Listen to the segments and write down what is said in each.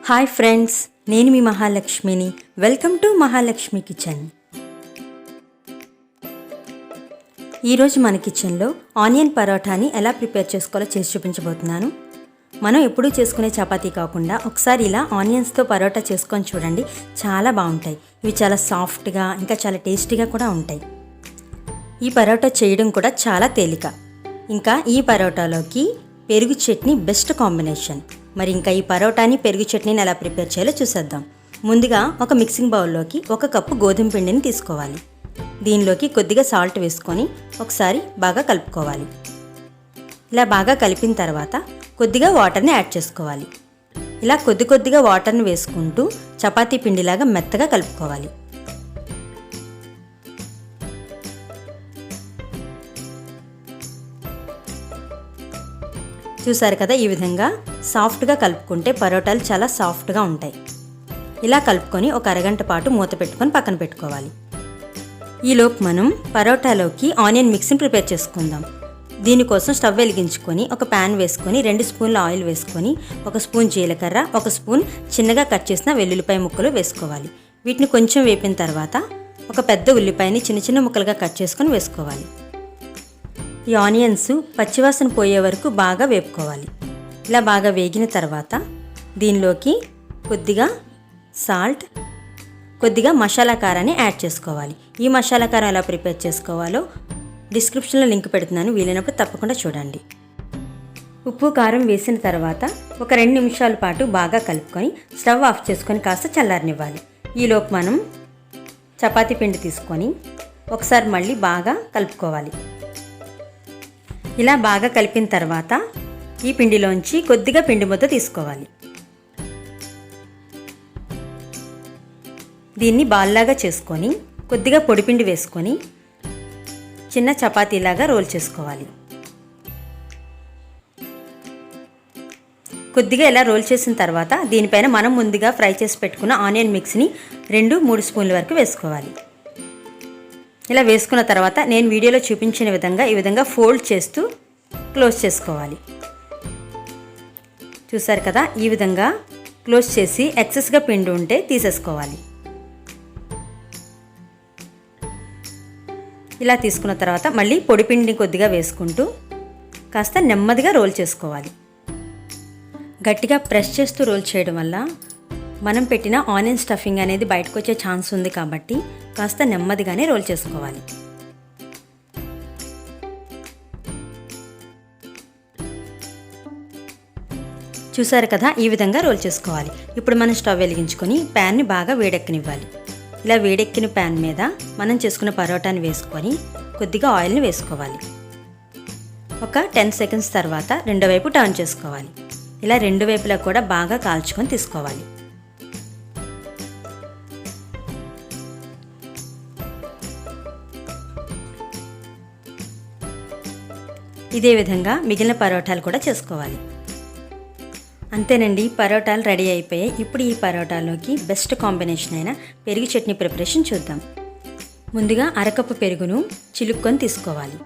Hi friends, నేను మీ మహాలక్ష్మిని. Welcome to Mahalakshmi kitchen. ఈరోజు మన కిచెన్లో ఆనియన్ పరోటాని ఎలా ప్రిపేర్ చేసుకోవాలో చేసి చూపించబోతున్నాను. మనం ఎప్పుడూ చేసుకునే చపాతీ కాకుండా ఒకసారి ఇలా ఆనియన్స్తో పరోటా చేసుకొని చూడండి, చాలా బాగుంటాయి. ఇవి చాలా సాఫ్ట్గా ఇంకా చాలా టేస్టీగా కూడా ఉంటాయి. ఈ పరోటా చేయడం కూడా చాలా తేలిక. ఇంకా ఈ పరోటాలోకి పెరుగు చట్నీ బెస్ట్ కాంబినేషన్. మరి ఇంకా ఈ పరోటాని పెరుగు చట్నీని ఎలా ప్రిపేర్ చేయాలో చూసేద్దాం. ముందుగా ఒక మిక్సింగ్ బౌల్లోకి 1 కప్పు గోధుమ పిండిని తీసుకోవాలి. దీనిలోకి కొద్దిగా సాల్ట్ వేసుకొని ఒకసారి బాగా కలుపుకోవాలి. ఇలా బాగా కలిపిన తర్వాత కొద్దిగా వాటర్ని యాడ్ చేసుకోవాలి. ఇలా కొద్దిగా వాటర్ని వేసుకుంటూ చపాతీ పిండిలాగా మెత్తగా కలుపుకోవాలి. చూసారు కదా, ఈ విధంగా సాఫ్ట్గా కలుపుకుంటే పరోటాలు చాలా సాఫ్ట్గా ఉంటాయి. ఇలా కలుపుకొని ఒక అరగంట పాటు మూత పెట్టుకొని పక్కన పెట్టుకోవాలి. ఈలోపు మనం పరోటాలోకి ఆనియన్ మిక్స్ని ప్రిపేర్ చేసుకుందాం. దీనికోసం స్టవ్ వెలిగించుకొని ఒక ప్యాన్ వేసుకొని 2 స్పూన్ల ఆయిల్ వేసుకొని 1 స్పూన్ జీలకర్ర, 1 స్పూన్ చిన్నగా కట్ చేసిన వెల్లుల్లిపాయ ముక్కలు వేసుకోవాలి. వీటిని కొంచెం వేపిన తర్వాత ఒక పెద్ద ఉల్లిపాయని చిన్న ముక్కలుగా కట్ చేసుకొని వేసుకోవాలి. ఈ ఆనియన్స్ పచ్చివాసన పోయే వరకు బాగా వేపుకోవాలి. ఇలా బాగా వేగిన తర్వాత దీనిలోకి కొద్దిగా సాల్ట్, కొద్దిగా మసాలా కారాన్ని యాడ్ చేసుకోవాలి. ఈ మసాలా కారం ఎలా ప్రిపేర్ చేసుకోవాలో డిస్క్రిప్షన్లో లింక్ పెడుతున్నాను, వీలైనప్పుడు తప్పకుండా చూడండి. ఉప్పు కారం వేసిన తర్వాత ఒక 2 నిమిషాల పాటు బాగా కలుపుకొని స్టవ్ ఆఫ్ చేసుకొని కాస్త చల్లారనివ్వాలి. ఈలోపు మనం చపాతీ పిండి తీసుకొని ఒకసారి మళ్ళీ బాగా కలుపుకోవాలి. ఇలా బాగా కలిపిన తర్వాత ఈ పిండిలోంచి కొద్దిగా పిండి ముద్ద తీసుకోవాలి. దీన్ని బాల్లాగా చేసుకొని కొద్దిగా పొడిపిండి వేసుకొని చిన్న చపాతీలాగా రోల్ చేసుకోవాలి. కొద్దిగా ఇలా రోల్ చేసిన తర్వాత దీనిపైన మనం ముందుగా ఫ్రై చేసి పెట్టుకున్న ఆనియన్ మిక్స్ని 2-3 స్పూన్ల వరకు వేసుకోవాలి. ఇలా వేసుకున్న తర్వాత నేను వీడియోలో చూపించిన విధంగా ఈ విధంగా ఫోల్డ్ చేస్తూ క్లోజ్ చేసుకోవాలి. చూసారు కదా, ఈ విధంగా క్లోజ్ చేసి ఎక్సెస్గా పిండి ఉంటే తీసేసుకోవాలి. ఇలా తీసుకున్న తర్వాత మళ్ళీ పొడి పిండిని కొద్దిగా వేసుకుంటూ కాస్త నెమ్మదిగా రోల్ చేసుకోవాలి. గట్టిగా ప్రెస్ చేస్తూ రోల్ చేయడం వల్ల మనం పెట్టిన ఆనియన్ స్టఫింగ్ అనేది బయటకు వచ్చే ఛాన్స్ ఉంది కాబట్టి కాస్త నెమ్మదిగానే రోల్ చేసుకోవాలి. చూసారు కదా, ఈ విధంగా రోల్ చేసుకోవాలి. ఇప్పుడు మనం స్టవ్ వెలిగించుకొని ప్యాన్ని బాగా వేడెక్కనివ్వాలి. ఇలా వేడెక్కిన ప్యాన్ మీద మనం చేసుకున్న పరోటాని వేసుకొని కొద్దిగా ఆయిల్ని వేసుకోవాలి. ఒక 10 సెకండ్స్ తర్వాత రెండో వైపు టర్న్ చేసుకోవాలి. ఇలా 2 వైపులా కూడా బాగా కాల్చుకొని తీసుకోవాలి. ఇదే విధంగా మిగిలిన పరోటాలు కూడా చేసుకోవాలి. అంతేనండి, పరోటాలు రెడీ అయిపోయాయి. ఇప్పుడు ఈ పరోటాలోకి బెస్ట్ కాంబినేషన్ అయిన పెరుగు చట్నీ ప్రిపరేషన్ చూద్దాం. ముందుగా అరకప్పు పెరుగును చిలుక్కొని తీసుకోవాలి.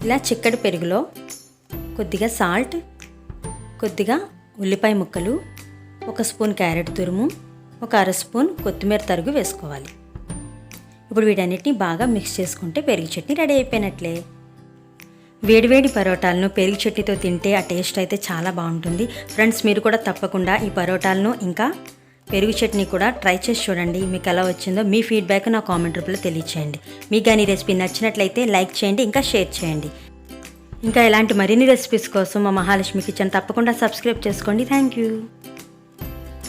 ఇలా చిక్కటి పెరుగులో కొద్దిగా సాల్ట్, కొద్దిగా ఉల్లిపాయ ముక్కలు, 1 స్పూన్ క్యారెట్ తురుము, ఒక 1/2 స్పూన్ కొత్తిమీర తరుగు వేసుకోవాలి. ఇప్పుడు వీటన్నిటిని బాగా మిక్స్ చేసుకుంటే పెరుగు చట్నీ రెడీ అయిపోయినట్లే. వేడివేడి పరోటాలను పెరుగు చట్నీతో తింటే ఆ టేస్ట్ అయితే చాలా బాగుంటుంది. ఫ్రెండ్స్, మీరు కూడా తప్పకుండా ఈ పరోటాలను ఇంకా పెరుగు చట్నీ కూడా ట్రై చేసి చూడండి. మీకు ఎలా వచ్చిందో మీ ఫీడ్బ్యాక్ నా కామెంట్ రూపంలో తెలియచేయండి. మీకు కానీ ఈ రెసిపీ నచ్చినట్లయితే లైక్ చేయండి, ఇంకా షేర్ చేయండి. ఇంకా ఇలాంటి మరిన్ని రెసిపీస్ కోసం మా మహాలక్ష్మి కిచెన్ తప్పకుండా సబ్స్క్రైబ్ చేసుకోండి. Thank you.